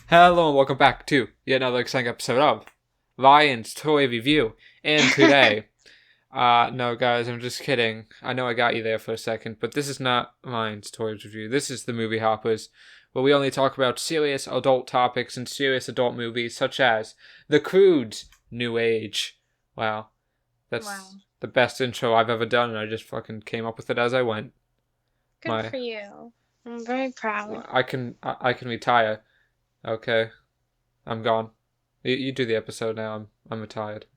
Hello and welcome back to yet another exciting episode of Ryan's Toy Review. And today, no guys, I'm just kidding. I know I got you there for a second, but this is not Ryan's Toy Review. This is the Movie Hoppers, where we only talk about serious adult topics and serious adult movies, such as The Croods, New Age. Wow, Wow. that's the best intro I've ever done, and I just fucking came up with it as I went. Good My, for you. I'm very proud. I can retire. Okay. I'm gone. You do the episode now. I'm retired.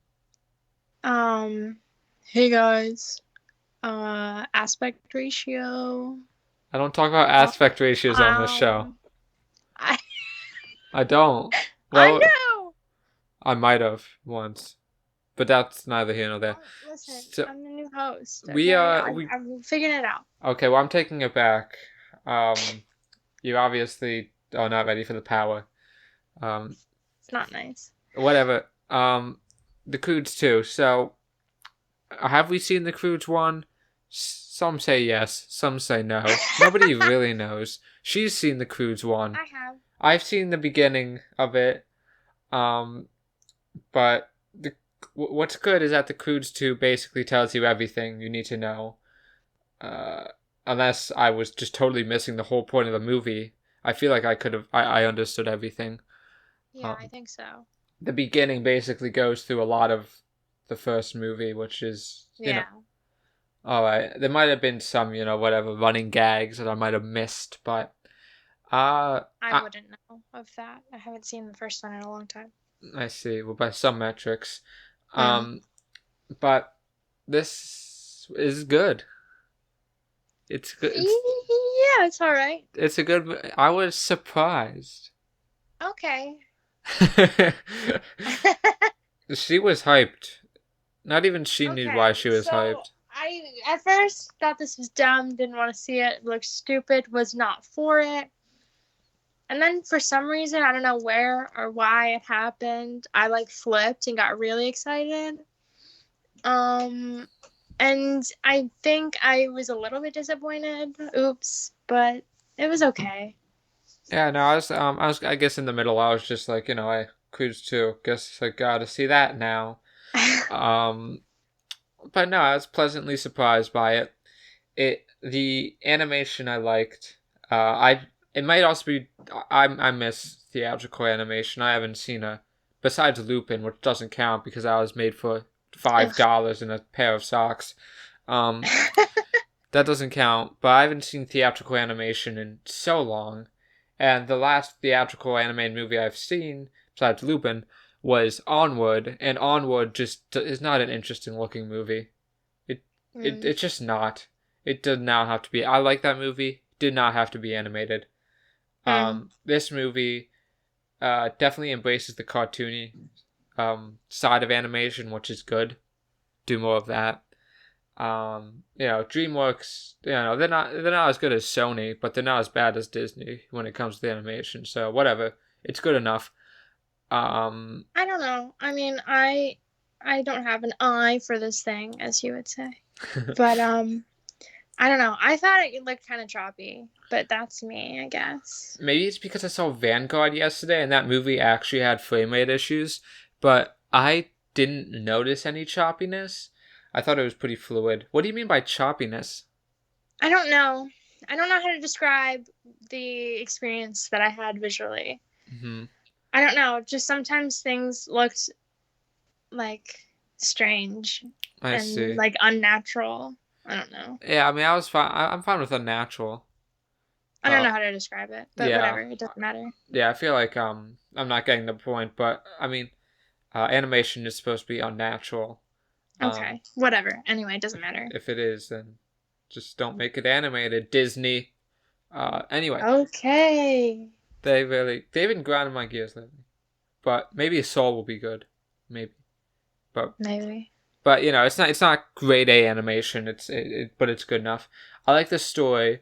Um, hey guys. Aspect ratio. I don't talk about Um, aspect ratios on this show. um I I don't. I Well, know. I might have once, but that's neither here nor there. Listen, So I'm the new host. we Okay, we I'm figuring it out. okay. Well, I'm taking it back. You obviously are not ready for the power. Um, It's not nice. whatever. The Croods too. So, have we seen the Croods one? Some say yes, some say no. Nobody really knows. She's seen the Croods one. I have. I've seen the beginning of it, um, but what's good is that the Croods 2 basically tells you everything you need to know. Uh, Unless I was just totally missing the whole point of the movie. I feel like I understood everything. Yeah, I Um, think so. the beginning basically goes through a lot of the first movie, which is, Yeah. alright. There might have been some, whatever, running gags that I might have missed, but, uh, I I, wouldn't know of that. I haven't seen the first one in a long time. I see. Well, by some metrics. Mm. Um, but this is good. It's good. Yeah, it's all right. It's a good. I was surprised. Okay. She was hyped. Not even she knew why Okay, she was so hyped. I at first thought this was dumb, didn't want to see it, looked stupid, was not for it. And then for some reason, I don't know where or why it happened, I like flipped and got really excited. Um and I think I was a little bit disappointed. Oops, but it was okay. Yeah, no, I guess in the middle. I was just like, I cruise too. Guess I gotta see that now. Um, but no, I was pleasantly surprised by it. The animation I liked. It might also be I miss theatrical animation. I haven't seen a besides Lupin, which doesn't count because I was made for Ugh. $5 in a pair of socks. Um, that doesn't count. But I haven't seen theatrical animation in so long, and the last theatrical animated movie I've seen besides Lupin was Onward, and Onward just is not an interesting looking movie. It Mm. it's just not. It did not have to be. I like that movie. Did not have to be animated. Mm. This movie definitely embraces the cartoony side of animation, which is good. Do more of that. DreamWorks, they're not as good as Sony, but they're not as bad as Disney when it comes to animation. So whatever, it's good enough. Um, I don't know. I mean, I don't have an eye for this thing, as you would say. But I don't know. I thought it looked kind of choppy, but that's me, I guess. Maybe it's because I saw Vanguard yesterday, and that movie actually had frame rate issues, but I didn't notice any choppiness. I thought it was pretty fluid. What do you mean by choppiness? I don't know. I don't know how to describe the experience that I had visually. Hmm. I don't know. Just sometimes things looked like strange I and see. like unnatural. I don't know. Yeah, I mean, I was fine. I'm fine with unnatural. I don't Uh, know how to describe it, but yeah, whatever. It doesn't matter. yeah. I feel like I'm not getting the point, but I mean, animation is supposed to be unnatural. Um, Okay. Whatever. Anyway, it doesn't matter. if it is, then just don't make it animated, Disney. Anyway, Okay. they've been grinding my gears lately. But maybe Soul will be good, maybe. But Maybe. it's not grade A animation. But it's good enough. I like the story.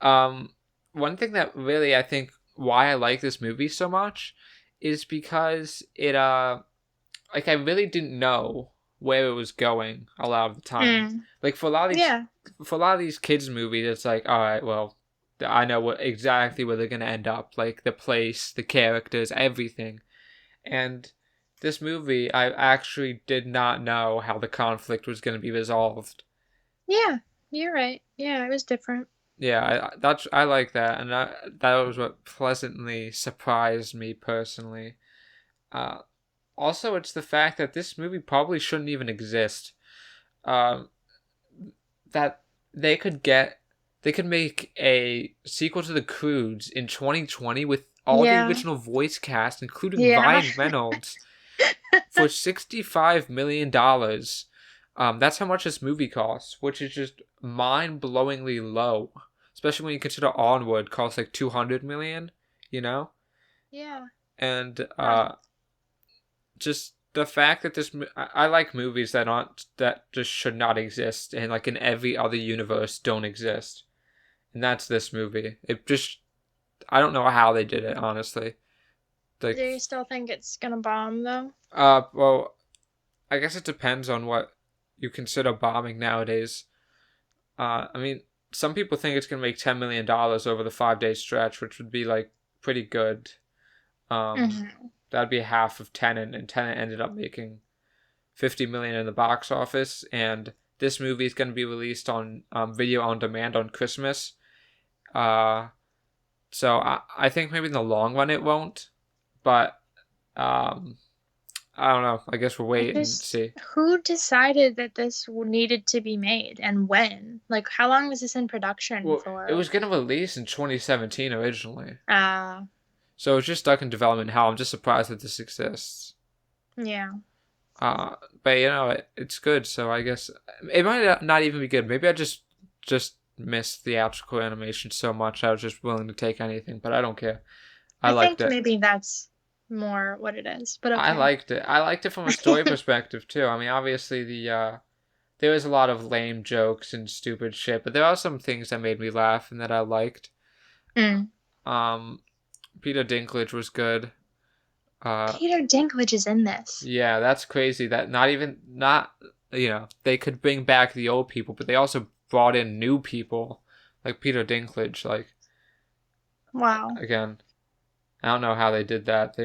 Um, One thing that really I think why I like this movie so much is because it like I really didn't know where it was going a lot of the time. Mm. Like Yeah. for a lot of these kids movies, it's like, all right, well, I know exactly where they're gonna end up, like the place, the characters, everything. And this movie, I actually did not know how the conflict was gonna be resolved. Yeah, you're right. Yeah, it was different. Yeah, I like that, and that was what pleasantly surprised me personally. Uh, Also, it's the fact that this movie probably shouldn't even exist. Um, that they could get, they could make a sequel to the Croods in 2020 with all the Yeah. original voice cast, including Yeah. Ryan Reynolds, for $65 million. That's how much this movie costs, which is just mind-blowingly low, especially when you consider Onward costs like 200 million. You know, Yeah. and Huh. just the fact that I like movies that just should not exist and like in every other universe don't exist, and that's this movie. It just I don't know how they did it, honestly. Do Like, you still think it's gonna bomb though? well, I guess it depends on what you consider bombing nowadays. I mean, some people think it's gonna make $10 million over the 5 day stretch, which would be like pretty good. Hmm. That'd be half of Tenet, and Tenet ended up making 50 million in the box office. And this movie is going to be released on video on demand on Christmas. Uh, so I think maybe in the long run it won't, but um, I don't know. I guess we'll I wait and just, see. who decided that this needed to be made and when? Like, how long was this in production Well, it for? was going to release in 2017 originally, Uh, so it's just stuck in development hell. I'm just surprised that this exists. yeah. But it's good. So I guess it might not even be good. Maybe I just miss theatrical animation so much. I was just willing to take anything, but I don't care. I I liked think it. maybe that's more what it is, but I okay. liked it. I liked it from a story perspective too. I mean, obviously there was a lot of lame jokes and stupid shit, but there are some things that made me laugh and that I liked. Mm. Um, Peter Dinklage was good. Uh, Peter Dinklage is in this. yeah, that's crazy. That not they could bring back the old people, but they also brought in new people like Peter Dinklage. Like, Wow. again, I don't know how they did that.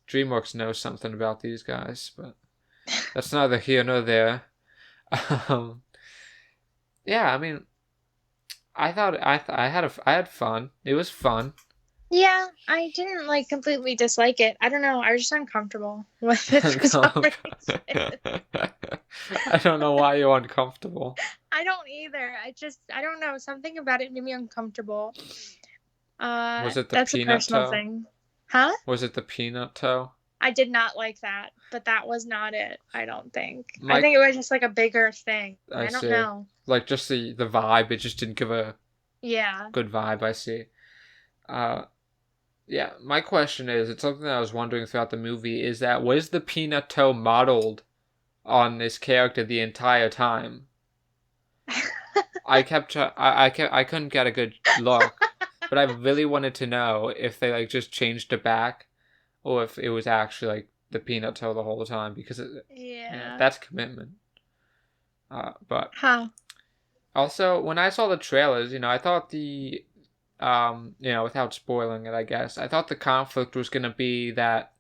DreamWorks knows something about these guys, but that's neither here nor there. Um, yeah, I mean, I thought I had fun. It was fun. Yeah, I didn't like completely dislike it. I don't know. I was just uncomfortable with it for some reason. I don't know why you're uncomfortable. I don't either. I don't know. Something about it made me uncomfortable. Was it the That's a peanut personal toe? thing. Huh? Was it the peanut toe? I did not like that, but that was not it, I don't think. I Mike, think it was just like a bigger thing. I I don't see. know. Like just the vibe, it just didn't give a Yeah. good vibe. I see. Uh, yeah. My question is, it's something that I was wondering throughout the movie. Is that was the peanut toe modeled on this character the entire time? I couldn't get a good look, but I really wanted to know if they like just changed it back, or if it was actually like the peanut toe the whole time because Yeah. that's commitment. But Huh. also when I saw the trailers, I thought without spoiling it, I guess I thought the conflict was gonna be that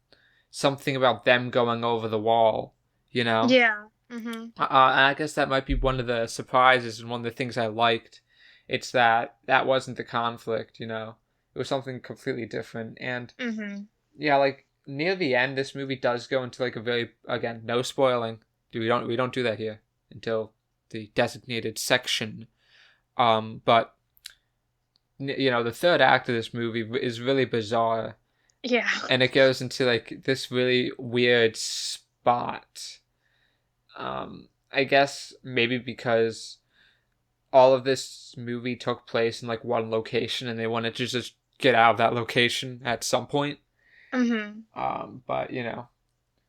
something about them going over the wall, you know. Yeah. Mhm. And I guess that might be one of the surprises and one of the things I liked. It's that wasn't the conflict, It was something completely different. And Mhm. yeah, like near the end, this movie does go into like a very, again, no spoiling. We don't do that here until the designated section. But the third act of this movie is really bizarre, Yeah. and it goes into like this really weird spot. I guess maybe because all of this movie took place in like one location and they wanted to just get out of that location at some point. Mhm. But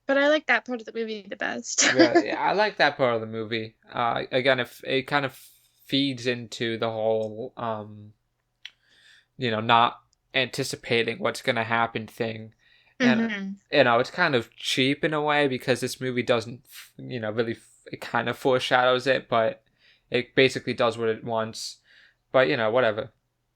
But I like that part of the movie the best. really, I like that part of the movie. Again, if it kind of feeds into the whole, not anticipating what's gonna happen thing, and Mhm. it's kind of cheap in a way because this movie doesn't, really, it kind of foreshadows it, but it basically does what it wants. But whatever.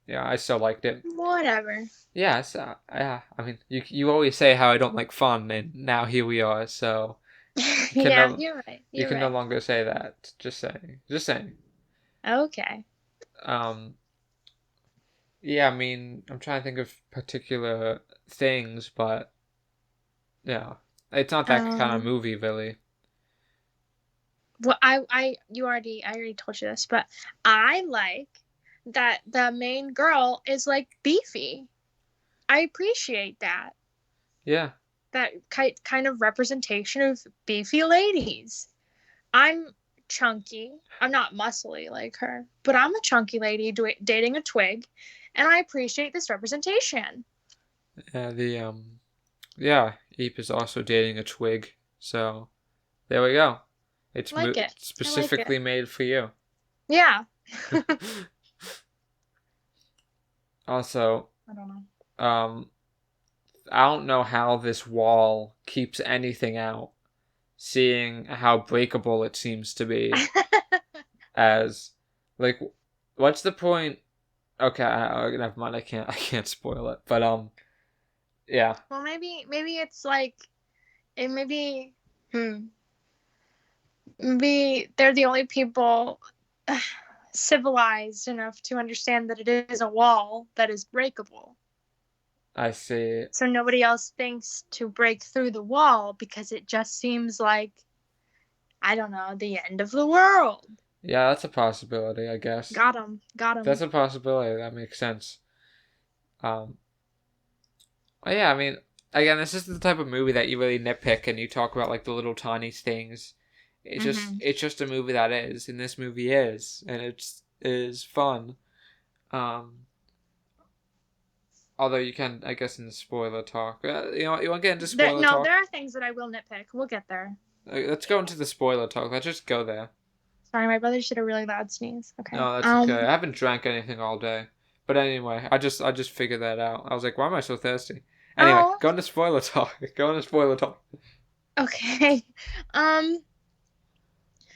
Yeah, I still liked it. Whatever. Yeah, so, yeah. I mean, you always say how I don't like fun, and now here we are. So you can Yeah, no you're right. you You're can no right. longer say that. Just saying. Just saying. Okay. Um. Yeah, I mean, I'm trying to think of particular things, but yeah, it's not that kind of Um. movie, really. Well, I already told you this, but I like that the main girl is like beefy. I appreciate that. Yeah. That kind of representation of beefy ladies. I'm chunky. I'm not muscly like her, but I'm a chunky lady dating a twig, and I appreciate this representation. Yeah, Eep is also dating a twig, so there we go. I like it. I like it. Specifically made for you. Yeah. Also, I don't know. um, I don't know how this wall keeps anything out, seeing how breakable it seems to be. As, like, what's the point? Okay, never mind. I can't spoil it. But yeah, Well, maybe it's like it maybe hmm maybe they're the only people civilized enough to understand that it is a wall that is breakable. I see. So nobody else thinks to break through the wall because it just seems like, I don't know, the end of the world. Yeah, that's a possibility, I guess. Got him. Got That's him. a possibility. That makes sense. Um, well, yeah, I mean, again, this is the type of movie that you really nitpick and you talk about like the little tiny things. Mm-hmm. It's just a movie that is, and this movie is, and it is fun. Um, although you can, I guess, in the spoiler talk, you want to get into spoiler No, talk? there are things that I will nitpick. We'll get there. Let's go into the spoiler talk. Let's just go there. Sorry, my brother did a really loud sneeze. Okay. No, that's okay. I haven't drank anything all day. But anyway, I just figured that out. I was like, why am I so thirsty? Anyway, Oh, go into spoiler talk. Go into spoiler talk. okay. Um,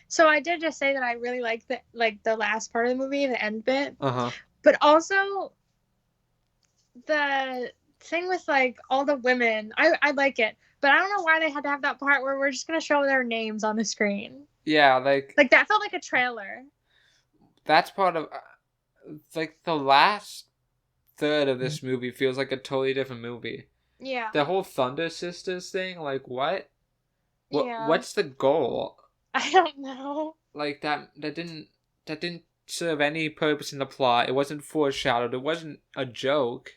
so I did just say that I really like the last part of the movie, the end bit. Uh-huh. But also the thing with like all the women, I like it. But I don't know why they had to have that part where we're just gonna show their names on the screen. Yeah, like Like that felt like a trailer. that's part of like the last third of this movie feels like a totally different movie. Yeah. The whole Thunder Sisters thing, like what? Yeah. What's the goal? I don't know. Like that didn't serve any purpose in the plot. It wasn't foreshadowed. It wasn't a joke.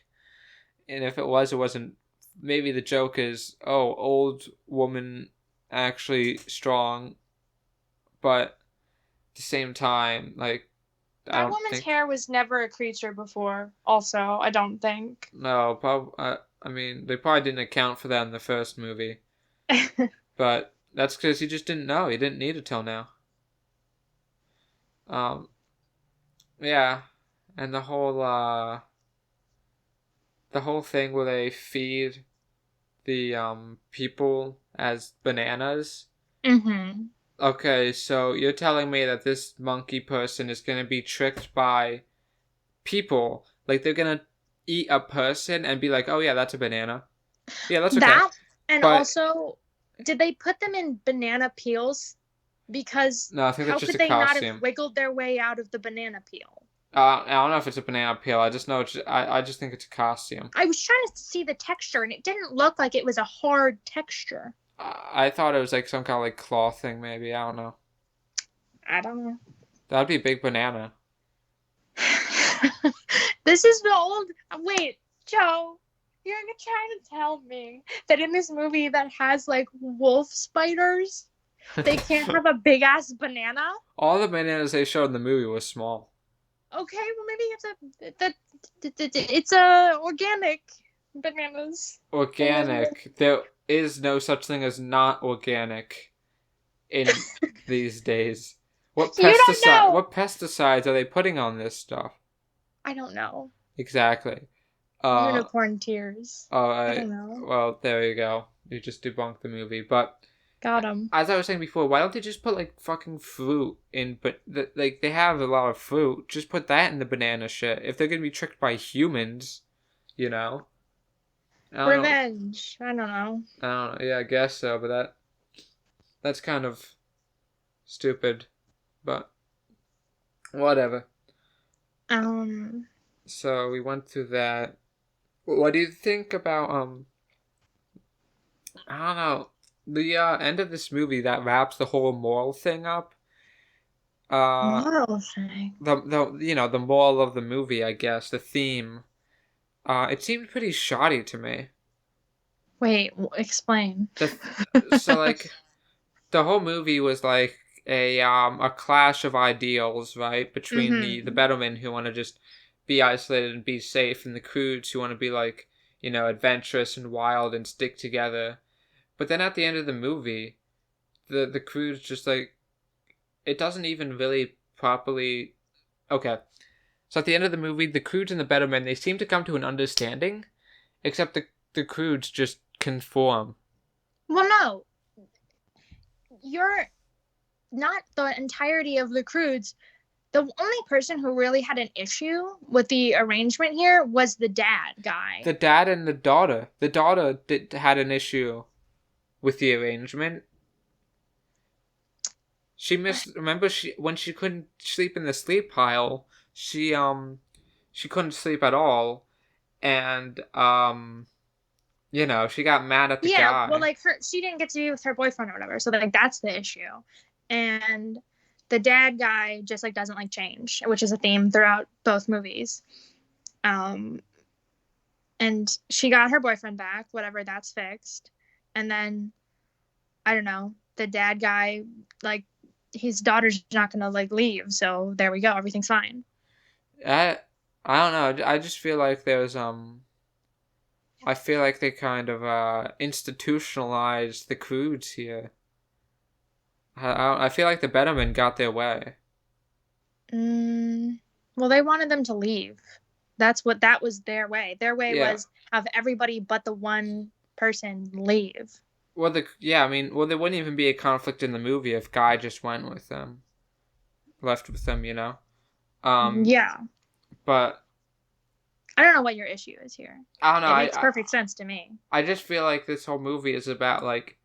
And if it was, it wasn't. Maybe the joke is, oh, old woman actually strong, but at the same time, like I That don't woman's think. hair was never a creature before, also, I don't think. No, I mean, they probably didn't account for that in the first movie, but that's because he just didn't know. He didn't need it till now. Um, yeah, and the whole thing where they feed the people as bananas. Mm-hmm. Okay, so you're telling me that this monkey person is gonna be tricked by people, like they're gonna eat a person and be like, "Oh yeah, that's a banana. Yeah, that's okay." That, and But also, did they put them in banana peels? Because no, I think that's how just could a they not have costume. wiggled their way out of the banana peel? I don't know if it's a banana peel. I just know I just think it's a costume. I was trying to see the texture, and it didn't look like it was a hard texture. I thought it was like some kind of like cloth thing, maybe. I don't know. I don't know. That'd be a big banana. This is the old. Wait, Joe, you're trying to tell me that in this movie that has like wolf spiders, they can't have a big ass banana? All the bananas they showed in the movie was small. Okay, well maybe it's a organic bananas. Organic. There is no such thing as not organic in these days. You don't know. What pesticides are they putting on this stuff? I don't know. Exactly. Uh Unicorn tears. oh I don't know. well there you go. You just debunked the movie. But Got him. As I was saying before, why don't they just put like fucking fruit in? But like they have a lot of fruit. Just put that in the banana shit. If they're gonna be tricked by humans, you know. I don't know. Revenge. I don't know. I don't know. Yeah, I guess so. But that's kind of stupid. But whatever. Um, So we went through that. What do you think about I don't know, the end of this movie that wraps the whole moral thing up? Uh, moral thing. the moral of the movie, I guess, the theme. It seemed pretty shoddy to me. Wait, explain. So like the whole movie was like a clash of ideals, right, between the Mm-hmm. Bettermen who want to just be isolated and be safe, and the Croods who want to be like adventurous and wild and stick together. But then at the end of the movie, the Croods just like it doesn't even really properly. Okay, so at the end of the movie, the Croods and the Bettermen they seem to come to an understanding, except the Croods just conform. Well, no, you're not the entirety of the Croods. The only person who really had an issue with the arrangement here was the dad guy. The dad and the daughter. The daughter had an issue with the arrangement. She missed. Remember, when she couldn't sleep in the sleep pile, she couldn't sleep at all, and she got mad at the Yeah, well, guy. like she didn't get to be with her boyfriend or whatever, so like that's the issue. And the dad guy just like doesn't like change, which is a theme throughout both movies. Um, and she got her boyfriend back, whatever, that's fixed. And then I don't know, the dad guy, like his daughter's not gonna like leave, so there we go, everything's fine. I I don't know. I just feel like I feel like they kind of institutionalized the Croods here. I feel like the Bettermen got their way. Mm, well, they wanted them to leave. That was their way. Their way Yeah. was have everybody but the one person leave. Well, I mean, well, there wouldn't even be a conflict in the movie if Guy just went with them, left with them, you know. Um, Yeah. but I don't know what your issue is here. I don't know. It makes perfect sense to me. I just feel like this whole movie is about like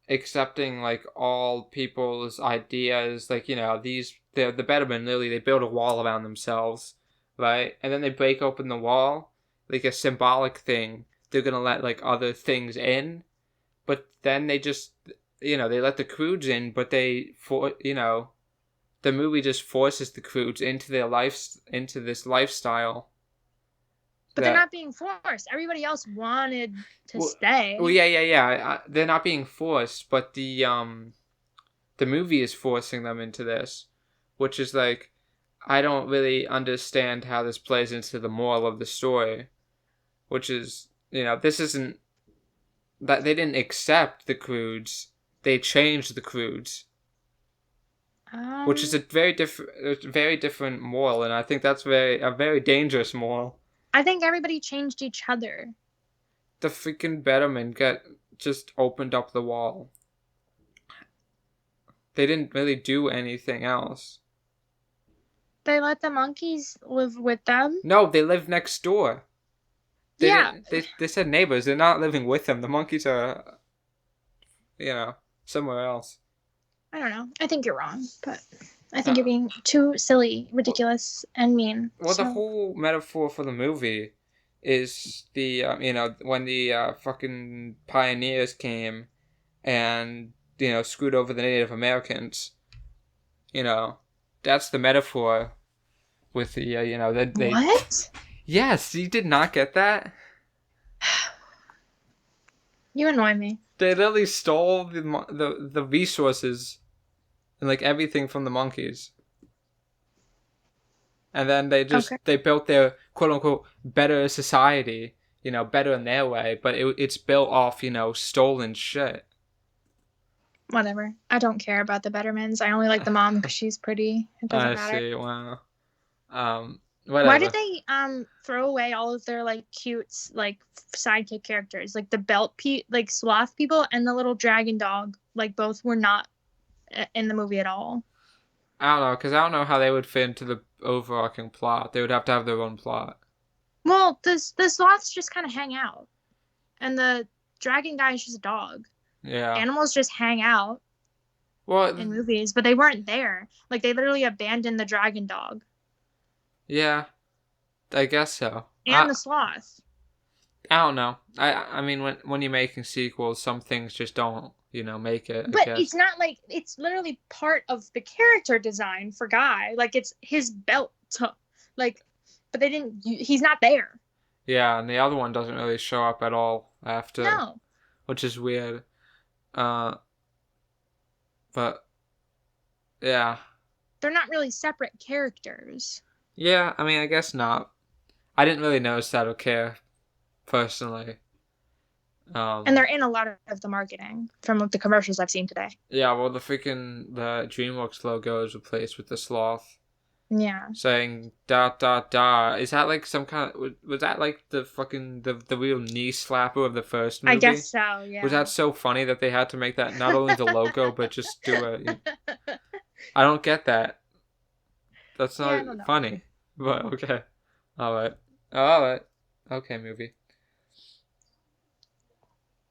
accepting like all people's ideas. Like the Bettermen literally they build a wall around themselves, right? And then they break open the wall, like a symbolic thing. They're gonna let like other things in, but then they just they let the Croods in, but the movie just forces the Croods into this lifestyle But they're that not being forced. Everybody else wanted to well, stay. yeah. They're not being forced, but the movie is forcing them into this, which is like I don't really understand how this plays into the moral of the story, which is this isn't that they didn't accept the Croods, they changed the Croods, which is Um, a very different moral, and I think that's a very dangerous moral. I think everybody changed each other. The freaking Betterman got just opened up the wall. They didn't really do anything else. They let the monkeys live with them. No, they live next door. They Yeah, didn't. They said neighbors. They're not living with them. The monkeys are, somewhere else. I don't know. I think you're wrong, but I think Uh, you're being too silly, ridiculous, and mean. well, the So whole metaphor for the movie is when the fucking pioneers came and screwed over the Native Americans. You know, that's the metaphor with the that they. what? Yes, you did not get that. You annoy me. They literally stole the resources and like everything from the monkeys, and then Okay. they built their quote unquote better society, better in their way, but it's built off stolen shit. Whatever. I don't care about the Bettermans. I only like the mom because she's pretty. It doesn't I matter. see. Wow. Why did Whatever. they throw away all of their like cute like sidekick characters, like the belt like sloth people and the little dragon dog? like both were not in the movie at all. I don't know, because I don't know how they would fit into the overarching plot. They would have to have their own plot. Well, the sloths just kind of hang out, and the dragon guy is just a dog. Yeah. Animals just hang out Well, in movies, but they weren't there. Like they literally abandoned the dragon dog yeah, I guess so. and the sloth. I don't know. I mean, when you're making sequels, some things just don't, make it, I But guess. it's not like it's literally part of the character design for Guy. Like it's his belt. Like, but they didn't. He's not there. Yeah, and the other one doesn't really show up at all after, No, which is weird. Uh, but yeah. they're not really separate characters. Yeah, I mean, I guess not. I didn't really notice that or care, personally. And they're in a lot of the marketing from the commercials I've seen today. Yeah, well, the DreamWorks logo is replaced with the sloth. Yeah. Saying dot dot dot. Is that like some kind of, was that like the fucking the real knee slapper of the first movie? I guess so, yeah. Was that so funny that they had to make that not only the logo but just do it? I don't get that. That's not funny. But okay. Alright. Okay, movie.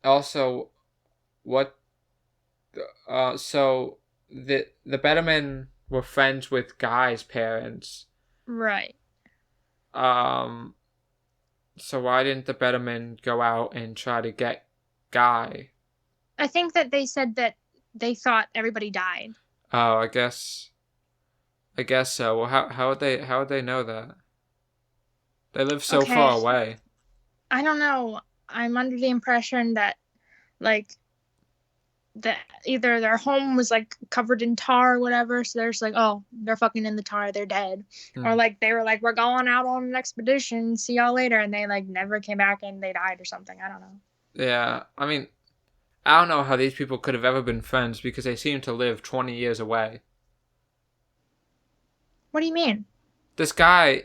Also, what so the Bettermen were friends with Guy's parents. Right. So why didn't the Bettermen go out and try to get Guy? I think that they said that they thought everybody died. Oh, I guess so. Well, how would they know that? They live so far away. I don't know. I'm under the impression that like that either their home was like covered in tar or whatever, so there's like, oh, they're fucking in the tar, they're dead. Or like they were like, we're going out on an expedition, see y'all later, and they like never came back and they died or something. I don't know. Yeah, I mean, I don't know how these people could have ever been friends because they seem to live 20 years away. What do you mean? This guy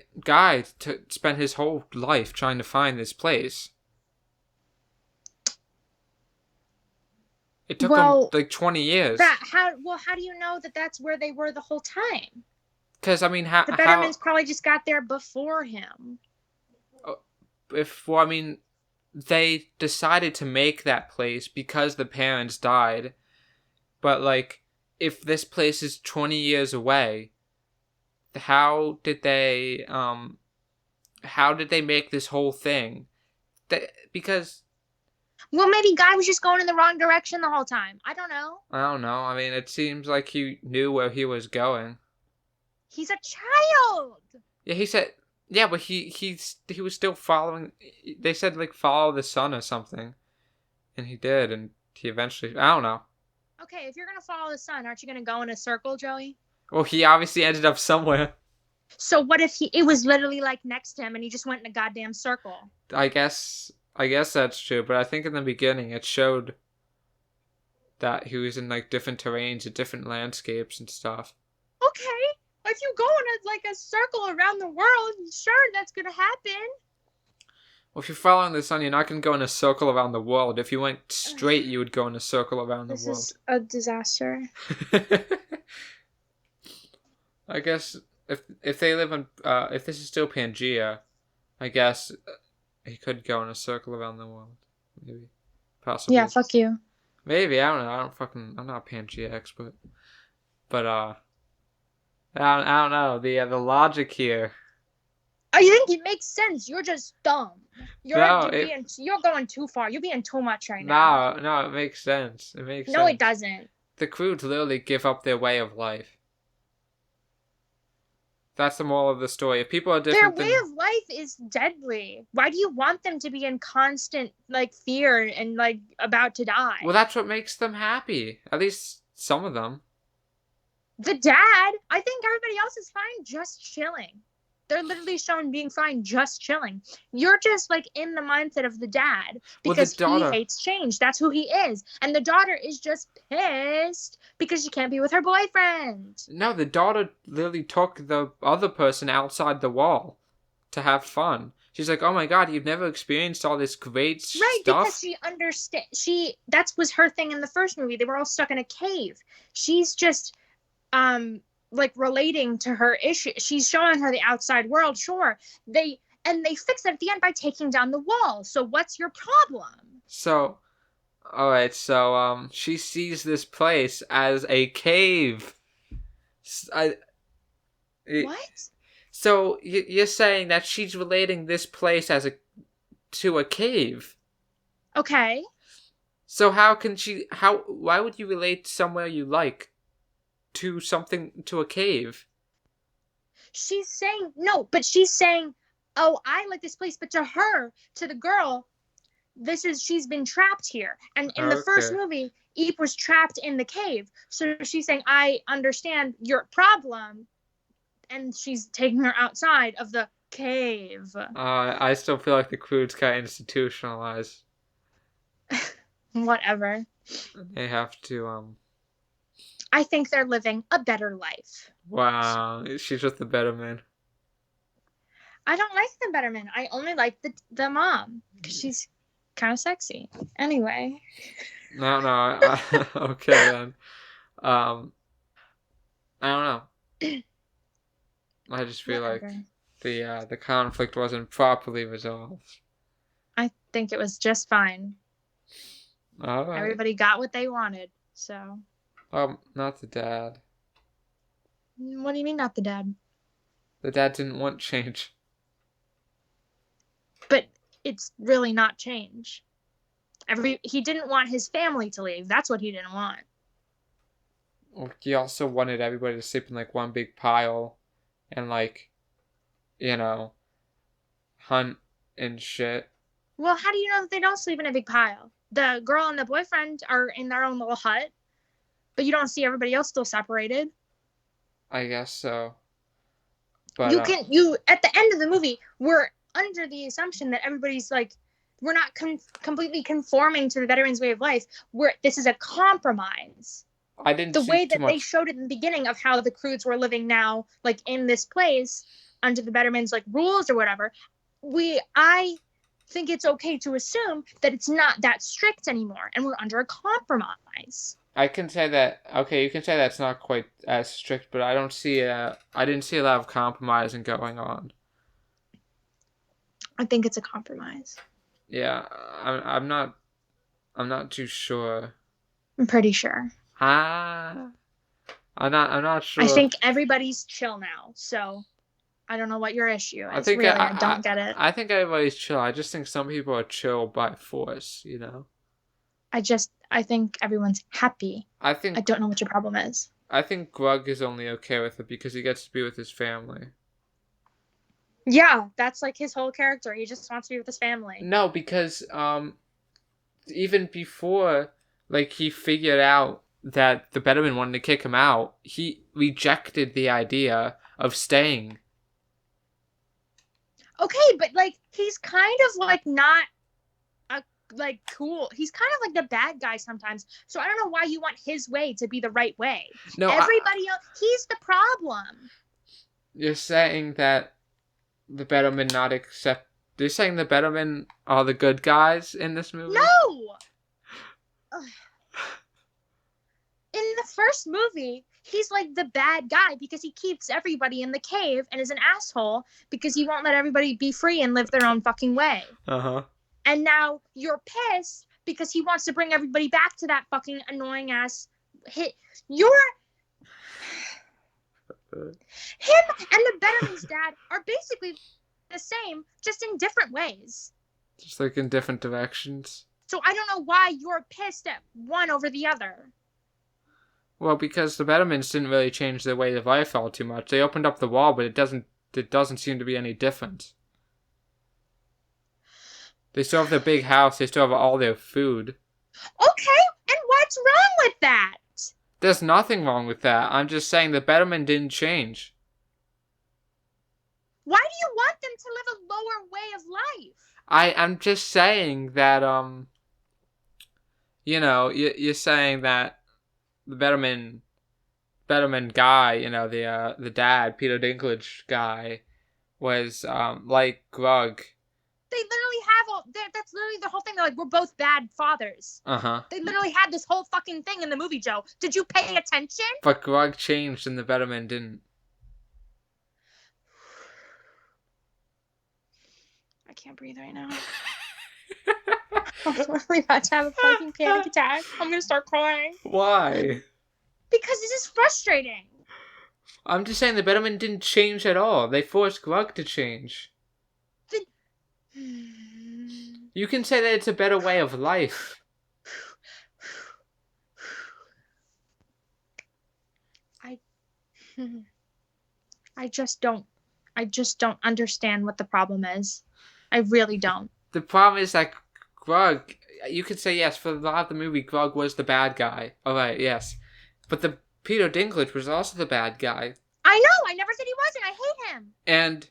spent his whole life trying to find this place. It took him like 20 years. How do you know that that's where they were the whole time? Because I mean, the Bettermans probably just got there before him. They decided to make that place because the parents died. But like, if this place is 20 years away, how did they make this whole thing? Because. Well, maybe Guy was just going in the wrong direction the whole time. I don't know. I mean, it seems like he knew where he was going. He's a child. Yeah, he said. Yeah, but he was still following. They said like follow the sun or something, and he did, and he eventually. I don't know. Okay, if you're gonna follow the sun, aren't you gonna go in a circle, Joey? Well, he obviously ended up somewhere. So what if it was literally like next to him and he just went in a goddamn circle? I guess that's true, but I think in the beginning it showed that he was in like different terrains and different landscapes and stuff. Okay, if you go in like a circle around the world, sure, that's gonna happen. Well, if you're following the sun, you're not gonna go in a circle around the world. If you went straight, you would go in a circle around the world. This is a disaster. I guess if they live in if this is still Pangea, I guess he could go in a circle around the world, maybe, possibly. Yeah, fuck you. Maybe, I don't know. I'm not a Pangea expert, but I don't know the logic here. I think it makes sense. You're just dumb. You're going too far. You're being too much right now. No, it makes sense. No, it doesn't. The Croods literally give up their way of life. That's the moral of the story. If people are different, their way of life is deadly. Why do you want them to be in constant like fear and like about to die? Well, that's what makes them happy. At least some of them. The dad, I think everybody else is fine, just chilling. They're literally shown being fine, just chilling. You're just like in the mindset of the dad because he hates change. That's who he is. And the daughter is just pissed because she can't be with her boyfriend. No, the daughter literally took the other person outside the wall to have fun. She's like, oh my god, you've never experienced all this great Right, because stuff? she understand that was her thing in the first movie. They were all stuck in a cave. She's just um like relating to her issue. She's showing her the outside world. Sure, they fix it at the end by taking down the wall. So what's your problem? So, alright, so, she sees this place as a cave. I, What? so, you're saying that she's relating this place to a cave? Okay. So why would you relate somewhere you like to a cave? She's saying no, but she's saying, "Oh, I like this place," but to her, to the girl, she's been trapped here. And in the first Okay. movie, Eve was trapped in the cave. So she's saying, "I understand your problem," and she's taking her outside of the cave. I still feel like the Croods got institutionalized. Whatever. They have to I think they're living a better life. wow, she's just the Betterman. I don't like the Betterman. I only like the mom because she's kind of sexy. Anyway. No, okay then. Um, I don't know. I just feel like Whatever. the conflict wasn't properly resolved. I think it was just fine. All right. Everybody got what they wanted. So. Not the dad. What do you mean, not the dad? The dad didn't want change. But it's really not change. He didn't want his family to leave. That's what he didn't want. Well, he also wanted everybody to sleep in like one big pile, and like, you know, hunt and shit. Well, how do you know that they don't sleep in a big pile? The girl and the boyfriend are in their own little hut, but you don't see everybody else still separated. I guess so. But You at the end of the movie, we're under the assumption that everybody's like, we're not completely conforming to the veterans' way of life. This is a compromise. I didn't The see way too that they much. showed it in the beginning of how the Croods were living now, like in this place under the Bettermen's like rules or whatever. I think it's okay to assume that it's not that strict anymore, and we're under a compromise. I can say that. Okay, you can say that's not quite as strict, but I don't see. I didn't see a lot of compromising going on. I think it's a compromise. Yeah, I'm not. I'm not too sure. I'm pretty sure. Ah, I'm not I sure. think everybody's chill now, so I don't know what your issue I is. think Really, I don't get it. I think everybody's chill. I just think some people are chill by force. You know. I think everyone's happy. I I think don't know what your problem is. I think Glug is only okay with it because he gets to be with his family. Yeah, that's like his whole character. He just wants to be with his family. No, because even before like he figured out that the Betterman wanted to kick him out, he rejected the idea of staying. Okay, but like he's kind of like not like cool. He's kind of like the bad guy sometimes. So I don't know why you want his way to be the right way. No, Everybody else, he's the problem. you're saying that the Bettermen not accept. You're saying the Bettermen are the good guys in this movie? No. In the first movie, he's like the bad guy because he keeps everybody in the cave and is an asshole because he won't let everybody be free and live their own fucking way. Uh-huh. And now you're pissed because he wants to bring everybody back to that fucking annoying ass hit. Him and the Betterman's dad are basically the same, just in different ways. Just like in different directions. So I don't know why you're pissed at one over the other. Well, because the Bettermans didn't really change their way of life all too much. They opened up the wall, but it doesn't seem to be any different. They still have their big house. They still have all their food. Okay, and what's wrong with that? There's nothing wrong with that. I'm just saying the Betterman didn't change. Why do you want them to live a lower way of life? I'm just saying that you're saying that the Betterman guy, the dad, Peter Dinklage guy, was like Glug They literally have that's literally the whole thing. They're like, we're both bad fathers. Uh-huh. They literally had this whole fucking thing in the movie, Joe. Did you pay attention? But Grug changed and the Bettermen didn't. I can't breathe right now. I'm literally about to have a fucking panic attack. I'm gonna start crying. Why? Because this is frustrating. I'm just saying the Bettermen didn't change at all. They forced Grug to change. You can say that it's a better way of life. I just don't understand what the problem is. I really don't. The problem is that Grug, you could say yes, for a lot of the movie, Grug was the bad guy. Alright, yes. But the Peter Dinklage was also the bad guy. I know! I never said he wasn't! I hate him! And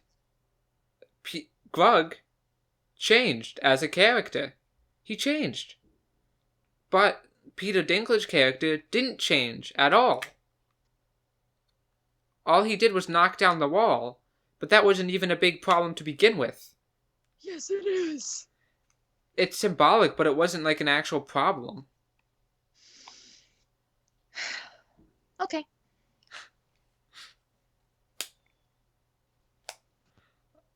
Grug changed as a character. He changed. But Peter Dinklage's character didn't change at all. All he did was knock down the wall, but that wasn't even a big problem to begin with. Yes, it is. It's symbolic, but it wasn't like an actual problem. Okay.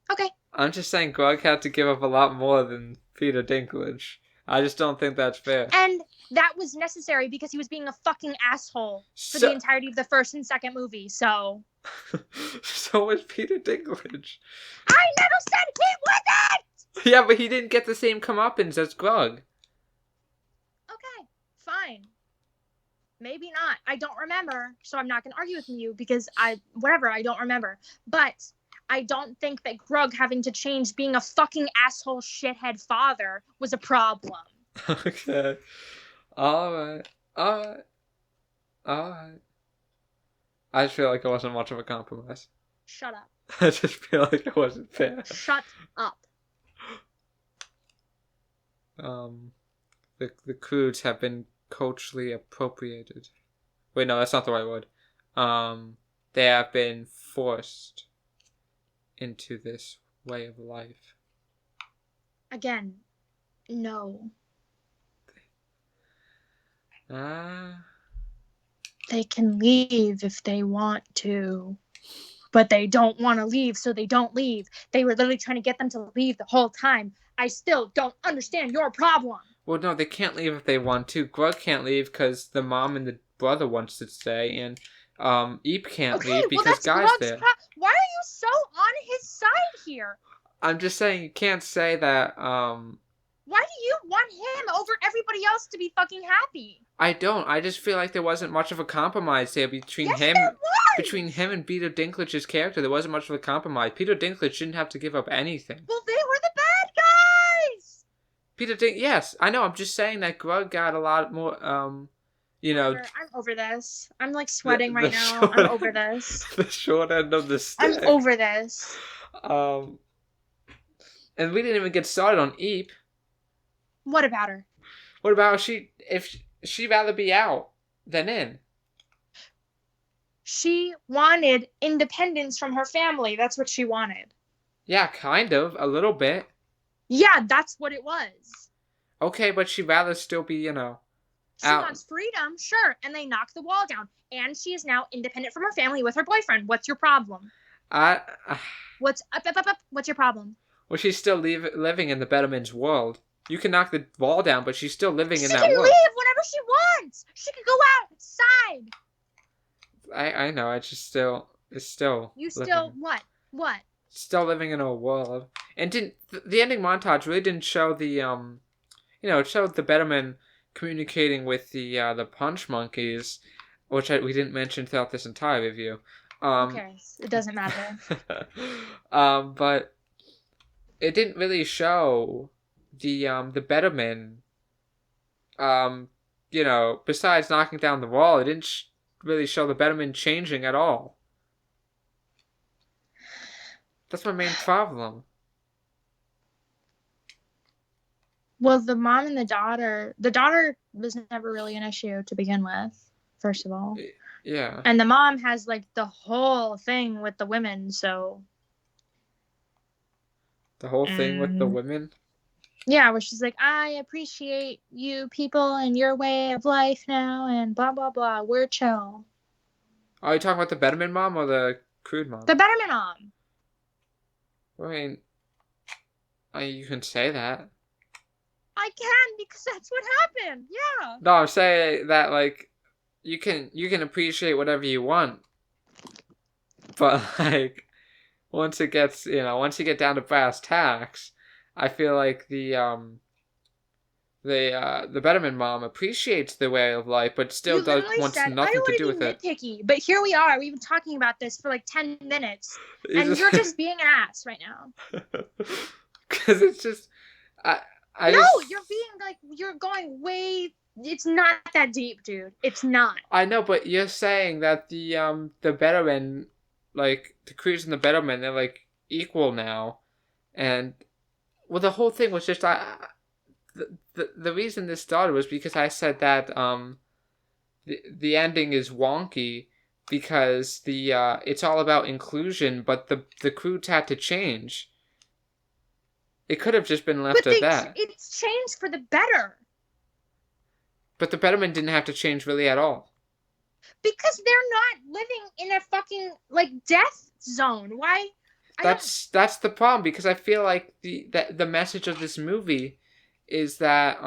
Okay. I'm just saying Grug had to give up a lot more than Peter Dinklage. I just don't think that's fair. And that was necessary because he was being a fucking asshole for the entirety of the first and second movie, so... So was Peter Dinklage. I never said he wasn't! Yeah, but he didn't get the same comeuppance as Grug. Okay, fine. Maybe not. I don't remember, so I'm not going to argue with you because I don't remember. But I don't think that Grug having to change being a fucking asshole shithead father was a problem. Okay. Alright. I just feel like it wasn't much of a compromise. Shut up. I just feel like it wasn't fair. Shut up. The Croods have been culturally appropriated. Wait, no, that's not the right word. They have been forced into this way of life. Again, no. They can leave if they want to. But they don't want to leave, so they don't leave. They were literally trying to get them to leave the whole time. I still don't understand your problem. Well, no, they can't leave if they want to. Grug can't leave because the mom and the brother wants to stay, and Eep can't leave because Guy's there. Why are you so on his side here? I'm just saying you can't say that, Why do you want him over everybody else to be fucking happy? I don't. I just feel like there wasn't much of a compromise there between him and Peter Dinklage's character. There wasn't much of a compromise. Peter Dinklage didn't have to give up anything. Well, they were the bad guys! Yes, I know. I'm just saying that Grug got a lot more, I'm over this. I'm like sweating right now. I'm over this. The short end of the stick. I'm over this. And we didn't even get started on Eep. What about her? What about if she'd rather be out than in? She wanted independence from her family. That's what she wanted. Yeah, kind of. A little bit. Yeah, that's what it was. Okay, but she'd rather still be, She wants freedom, sure, and they knock the wall down. And she is now independent from her family with her boyfriend. What's your problem? What's your problem? Well, she's still living in the Bettermen's world. You can knock the wall down, but she's still living in that world. She can leave whenever she wants. She can go outside. I know. It's still. You still what? What? Still living in a world, and the ending montage really didn't show the it showed the Bettermen communicating with the Punch Monkeys, which we didn't mention throughout this entire review. Who cares? It doesn't matter. But it didn't really show the Bettermen. Besides knocking down the wall, it didn't really show the Bettermen changing at all. That's my main problem. Well, the mom and the daughter was never really an issue to begin with, first of all. Yeah. And the mom has like the whole thing with the women, so. The whole thing with the And women. yeah, where she's like, I appreciate you people and your way of life now, and blah, blah, blah. We're chill. Are you talking about the Betterman mom or the Crude mom? The Betterman mom. I mean, you can say that. I can because that's what happened. Yeah. No, I'm saying that like you can appreciate whatever you want, but like once it gets once you get down to brass tacks, I feel like the Betterman mom appreciates the way of life, but still You does literally wants said, I nothing don't to want do to with be it. nitpicky, but here we are. We've been talking about this for like 10 minutes, It's and you're just being an ass right now. because it's just I No, just you're being like, you're going way. It's not that deep, dude. It's not. I know, but you're saying that the Bettermen, like the Croods and the Bettermen, they're like equal now, and well, the whole thing was just the reason this started was because I said that the ending is wonky because it's all about inclusion, but the Croods had to change. It could have just been left But at that. it's changed for the better. But the Bettermen didn't have to change really at all. Because they're not living in a fucking like death zone. Why? That's the problem because I feel like the message of this movie is that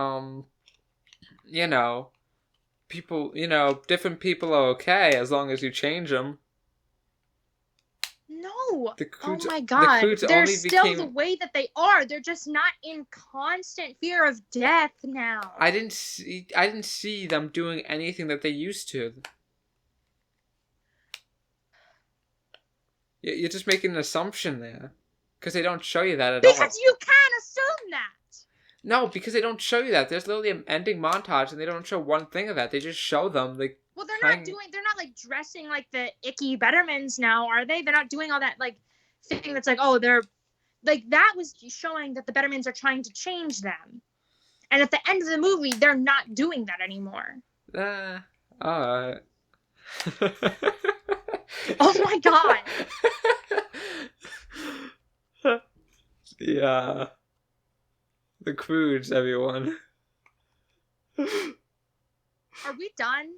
people different people are okay as long as you change them. No. The Oh Croods, my the god. Croods They're only still became. the way that they are. They're just not in constant fear of death now. I didn't see them doing anything that they used to. You're just making an assumption there because they don't show you that at all. Because you can't assume that. No, because they don't show you that. There's literally an ending montage, and they don't show one thing of that. They just show them like. Well, they're not like dressing like the icky Bettermans now, are they? They're not doing all that like thing that's like, oh, they're like that was showing that the Bettermans are trying to change them. And at the end of the movie, they're not doing that anymore. Alright. Oh my god. Yeah. The Croods, everyone. Are we done?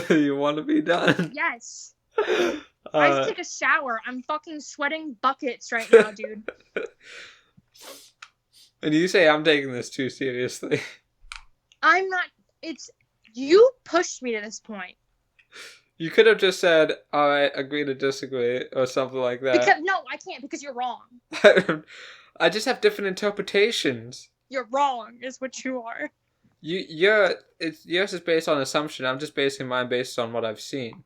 You want to be done? Yes. I have to take a shower. I'm fucking sweating buckets right now, dude. And you say I'm taking this too seriously. I'm not. It's. You pushed me to this point. You could have just said, alright, agree to disagree, or something like that. Because no, I can't, because you're wrong. I just have different interpretations. You're wrong, is what you are. Yours is based on assumption. I'm just basing mine based on what I've seen.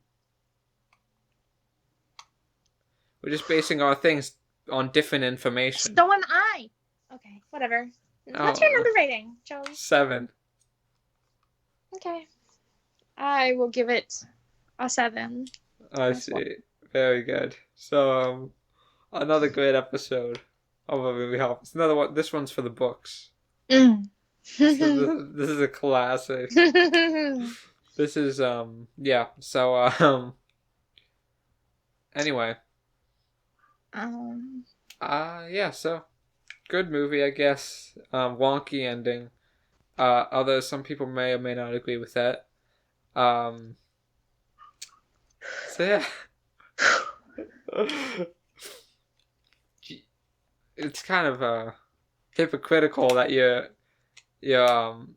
We're just basing our things on different information. So am I. Okay, whatever. What's your number rating, Joey? 7. Okay. I will give it a 7. I see. Very good. So, another great episode of a movie help. Another one. This one's for the books. This is a classic. This is yeah. So anyway. Yeah. So good movie, I guess. Wonky ending. Although some people may or may not agree with that. So yeah. It's kind of hypocritical that you're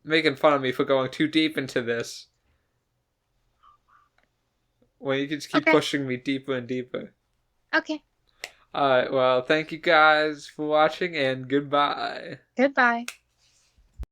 making fun of me for going too deep into this when you can just keep pushing me deeper and deeper. Okay. Alright, well, thank you guys for watching, and goodbye. Goodbye.